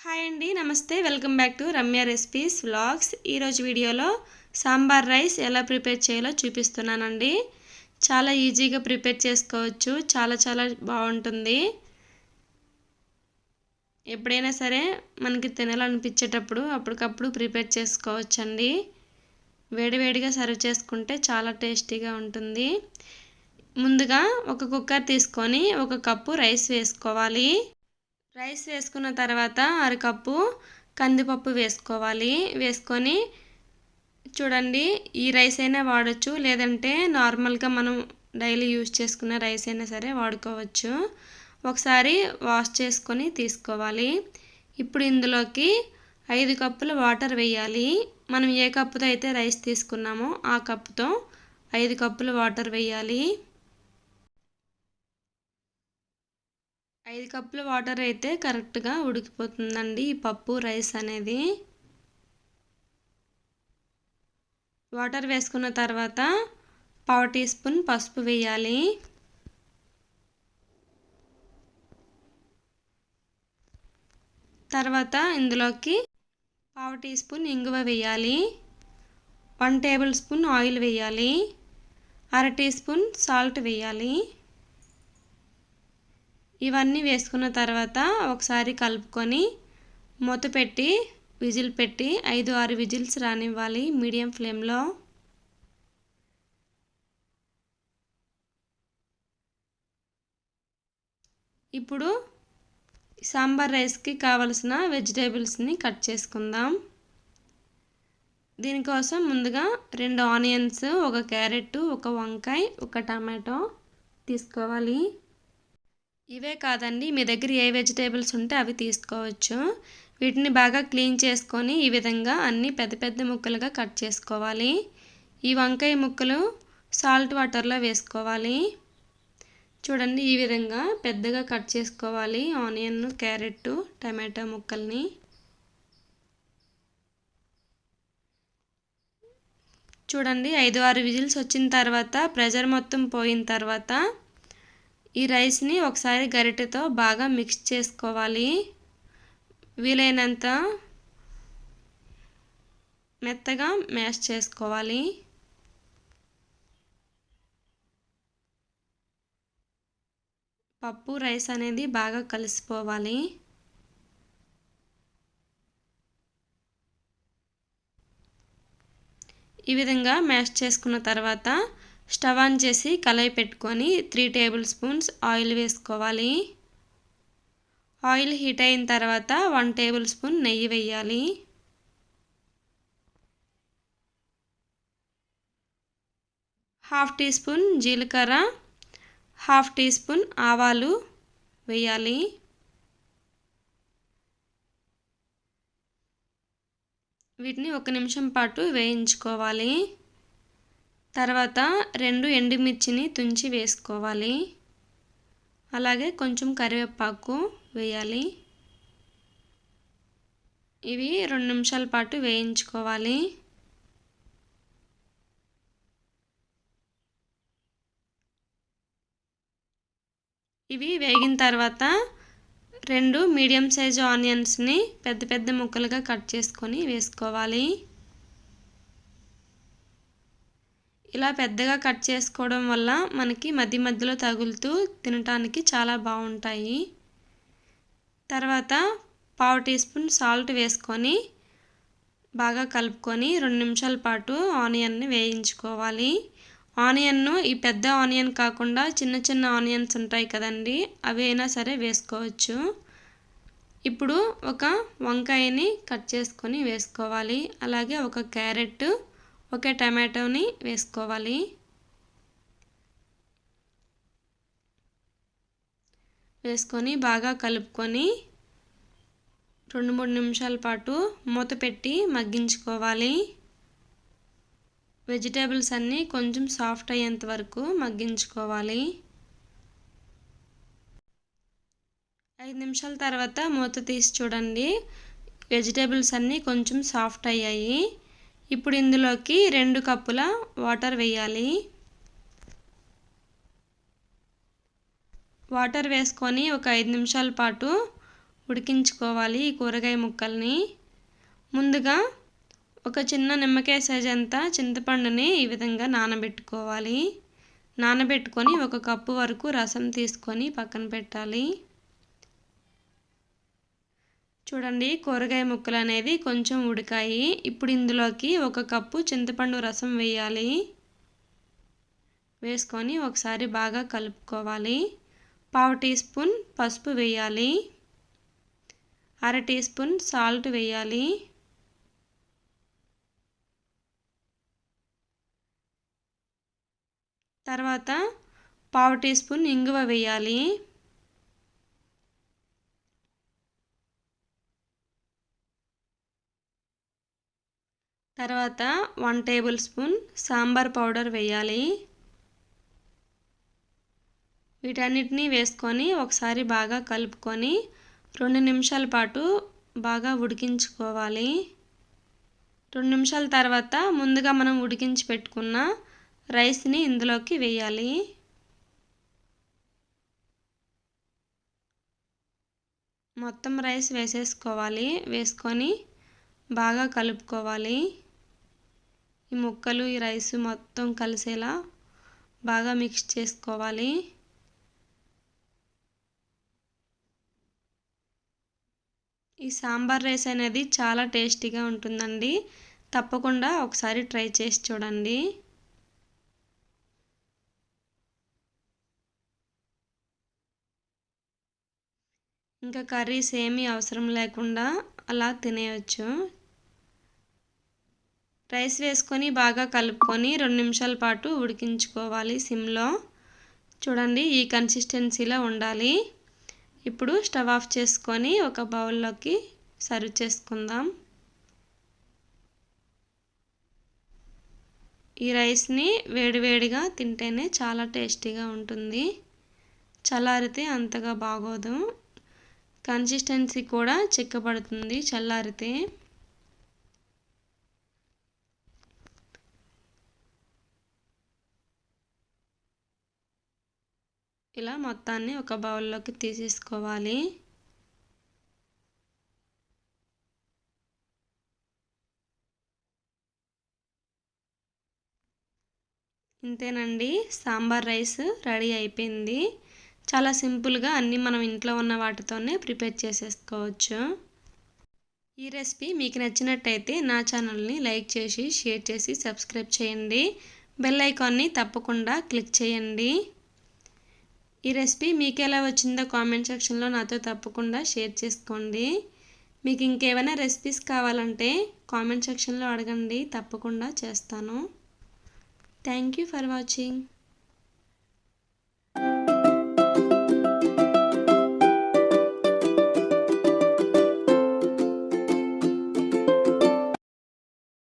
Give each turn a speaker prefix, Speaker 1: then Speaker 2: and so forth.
Speaker 1: Hi అండి, నమస్తే. Welcome back to Ramya recipes vlogs. ఈరోజు వీడియోలో సాంబార్ రైస్ ఎలా ప్రిపేర్ చేయాలో చూపిస్తున్నానండి. చాలా ఈజీగా ప్రిపేర్ చేసుకోవచ్చు. చాలా బాగుంటుంది. ఎప్పుడైనా సరే మనకి తినాలనిపించేటప్పుడు అప్పటికప్పుడు ప్రిపేర్ చేసుకోవచ్చండి. వేడివేడిగా సర్వ్ చేసుకుంటే చాలా టేస్టీగా ఉంటుంది. ముందుగా ఒక కుక్కర్ తీసుకొని 1 కప్పు రైస్ వేసుకోవాలి. రైస్ వేసుకున్న తర్వాత 1/2 కప్పు కందిపప్పు వేసుకోవాలి. వేసుకొని చూడండి, ఈ రైస్ అయినా వాడచ్చు, లేదంటే నార్మల్గా మనం డైలీ యూజ్ చేసుకున్న రైస్ అయినా సరే వాడుకోవచ్చు. ఒకసారి వాష్ చేసుకొని తీసుకోవాలి. ఇప్పుడు ఇందులోకి 5 కప్పుల వాటర్ వేయాలి. మనం ఏ కప్పుతో అయితే రైస్ తీసుకున్నామో ఆ కప్పుతో 5 కప్పుల వాటర్ వేయాలి. 5 కప్పుల వాటర్ అయితే కరెక్ట్గా ఉడికిపోతుందండి ఈ పప్పు రైస్ అనేది. వాటర్ వేసుకున్న తర్వాత 1/2 టీ స్పూన్ పసుపు వేయాలి. తర్వాత ఇందులోకి 1/2 టీ స్పూన్ ఇంగువ వేయాలి. 1 టేబుల్ స్పూన్ ఆయిల్ వేయాలి. 1/2 టీ స్పూన్ సాల్ట్ వేయాలి. ఇవన్నీ వేసుకున్న తర్వాత ఒకసారి కలుపుకొని మూత పెట్టి విజిల్ పెట్టి 5-6 విజిల్స్ రానివ్వాలి మీడియం ఫ్లేమ్లో. ఇప్పుడు సాంబార్ రైస్కి కావలసిన వెజిటేబుల్స్ని కట్ చేసుకుందాం. దీనికోసం ముందుగా 2 ఆనియన్స్, 1 క్యారెట్, 1 వంకాయ, 1 టమాటో తీసుకోవాలి. ఇవే కాదండి, మీ దగ్గర ఏ వెజిటేబుల్స్ ఉంటే అవి తీసుకోవచ్చు. వీటిని బాగా క్లీన్ చేసుకొని ఈ విధంగా అన్ని పెద్ద ముక్కలుగా కట్ చేసుకోవాలి. ఈ వంకాయ ముక్కలు సాల్ట్ వాటర్లో వేసుకోవాలి. చూడండి, ఈ విధంగా పెద్దగా కట్ చేసుకోవాలి ఆనియన్, క్యారెట్, టమాటో ముక్కల్ని. చూడండి, 5-6 విజిల్స్ వచ్చిన తర్వాత ప్రెషర్ మొత్తం పోయిన తర్వాత ఈ రైస్ని ఒకసారి గరిటెతో బాగా మిక్స్ చేసుకోవాలి. వీలైనంత మెత్తగా మ్యాష్ చేసుకోవాలి. పప్పు రైస్ అనేది బాగా కలిసిపోవాలి. ఈ విధంగా మ్యాష్ చేసుకున్న తర్వాత స్టవ్ ఆన్ చేసి కళాయి పెట్టుకొని 3 టేబుల్ స్పూన్స్ ఆయిల్ వేసుకోవాలి. ఆయిల్ హీట్ అయిన తర్వాత 1 టేబుల్ స్పూన్ నెయ్యి వేయాలి. హాఫ్ టీ స్పూన్ జీలకర్ర, హాఫ్ టీ స్పూన్ ఆవాలు వేయాలి. వీటిని 1 నిమిషం పాటు వేయించుకోవాలి. తర్వాత 2 ఎండుమిర్చిని తుంచి వేసుకోవాలి. అలాగే కొంచెం కరివేపాకు వేయాలి. ఇవి 2 నిమిషాల పాటు వేయించుకోవాలి. ఇవి వేగిన తర్వాత 2 మీడియం సైజు ఆనియన్స్ని పెద్ద ముక్కలుగా కట్ చేసుకొని వేసుకోవాలి. ఇలా పెద్దగా కట్ చేసుకోవడం వల్ల మనకి మధ్యలో తగులుతూ తినటానికి చాలా బాగుంటాయి. తర్వాత 1/2 టీ స్పూన్ సాల్ట్ వేసుకొని బాగా కలుపుకొని 2 నిమిషాల పాటు ఆనియన్ని వేయించుకోవాలి. ఆనియన్ను ఈ పెద్ద ఆనియన్ కాకుండా చిన్న ఆనియన్స్ ఉంటాయి కదండి, అవి అయినా సరే వేసుకోవచ్చు. ఇప్పుడు 1 వంకాయని కట్ చేసుకొని వేసుకోవాలి. అలాగే 1 క్యారెట్, 1 టమాటోని వేసుకోవాలి. వేసుకొని బాగా కలుపుకొని 2-3 నిమిషాల పాటు మూత పెట్టి మగ్గించుకోవాలి. వెజిటేబుల్స్ అన్నీ కొంచెం సాఫ్ట్ అయ్యేంత వరకు మగ్గించుకోవాలి. 5 నిమిషాల తర్వాత మూత తీసి చూడండి, వెజిటేబుల్స్ అన్నీ కొంచెం సాఫ్ట్ అయ్యాయి. ఇప్పుడు ఇందులోకి 2 కప్పుల వాటర్ వేయాలి. వాటర్ వేసుకొని ఒక 5 నిమిషాల పాటు ఉడికించుకోవాలి ఈ కూరగాయ ముక్కల్ని. ముందుగా ఒక చిన్న నిమ్మకాయ సైజ్ అంతా చింతపండుని ఈ విధంగా నానబెట్టుకోవాలి. నానబెట్టుకొని 1 కప్పు వరకు రసం తీసుకొని పక్కన పెట్టాలి. చూడండి కూరగాయ ముక్కలు అనేది కొంచెం ఉడికాయి. ఇప్పుడు ఇందులోకి 1 కప్పు చింతపండు రసం వేయాలి. వేసుకొని ఒకసారి బాగా కలుపుకోవాలి. 1/2 టీ స్పూన్ పసుపు వేయాలి. 1/2 టీ స్పూన్ సాల్ట్ వేయాలి. తర్వాత 1/2 టీ స్పూన్ ఇంగువ వేయాలి. తర్వాత 1 టేబుల్ స్పూన్ సాంబార్ పౌడర్ వేయాలి. వీటన్నిటిని వేసుకొని ఒకసారి బాగా కలుపుకొని 2 నిమిషాల పాటు బాగా ఉడికించుకోవాలి. 2 నిమిషాల తర్వాత ముందుగా మనం ఉడికించి పెట్టుకున్న రైస్ని ఇందులోకి వేయాలి. మొత్తం రైస్ వేసేసుకోవాలి. వేసుకొని బాగా కలుపుకోవాలి. ఈ ముక్కలు ఈ రైస్ మొత్తం కలిసేలా బాగా మిక్స్ చేసుకోవాలి. ఈ సాంబార్ రైస్ అనేది చాలా టేస్టీగా ఉంటుందండి. తప్పకుండా ఒకసారి ట్రై చేసి చూడండి. ఇంకా కర్రీస్ ఏమీ అవసరం లేకుండా అలా తినేయచ్చు. రైస్ వేసుకొని బాగా కలుపుకొని 2 నిమిషాల పాటు ఉడికించుకోవాలి సిమ్లో. చూడండి ఈ కన్సిస్టెన్సీలో ఉండాలి. ఇప్పుడు స్టవ్ ఆఫ్ చేసుకొని ఒక బౌల్లోకి సర్వ్ చేసుకుందాం. ఈ రైస్ని వేడివేడిగా తింటేనే చాలా టేస్టీగా ఉంటుంది. చల్లారితే అంతగా బాగోదు. కన్సిస్టెన్సీ కూడా చిక్కబడుతుంది చల్లారితే. ఇలా మొత్తాన్ని ఒక బౌల్లోకి తీసేసుకోవాలి. ఇంతేనండి సాంబార్ రైస్ రెడీ అయిపోయింది. చాలా సింపుల్గా అన్నీ మనం ఇంట్లో ఉన్న వాటితోనే ప్రిపేర్ చేసేసుకోవచ్చు. ఈ రెసిపీ మీకు నచ్చినట్టయితే నా ఛానల్ని లైక్ చేసి షేర్ చేసి సబ్స్క్రైబ్ చేయండి. బెల్ ఐకాన్ని తప్పకుండా క్లిక్ చేయండి. ఈ రెసిపీ మీకు ఎలా వచ్చిందో కామెంట్ సెక్షన్లో నాతో తప్పకుండా షేర్ చేసుకోండి. మీకు ఇంకేమైనా రెసిపీస్ కావాలంటే కామెంట్ సెక్షన్లో అడగండి, తప్పకుండా చేస్తాను. Thank you for watching.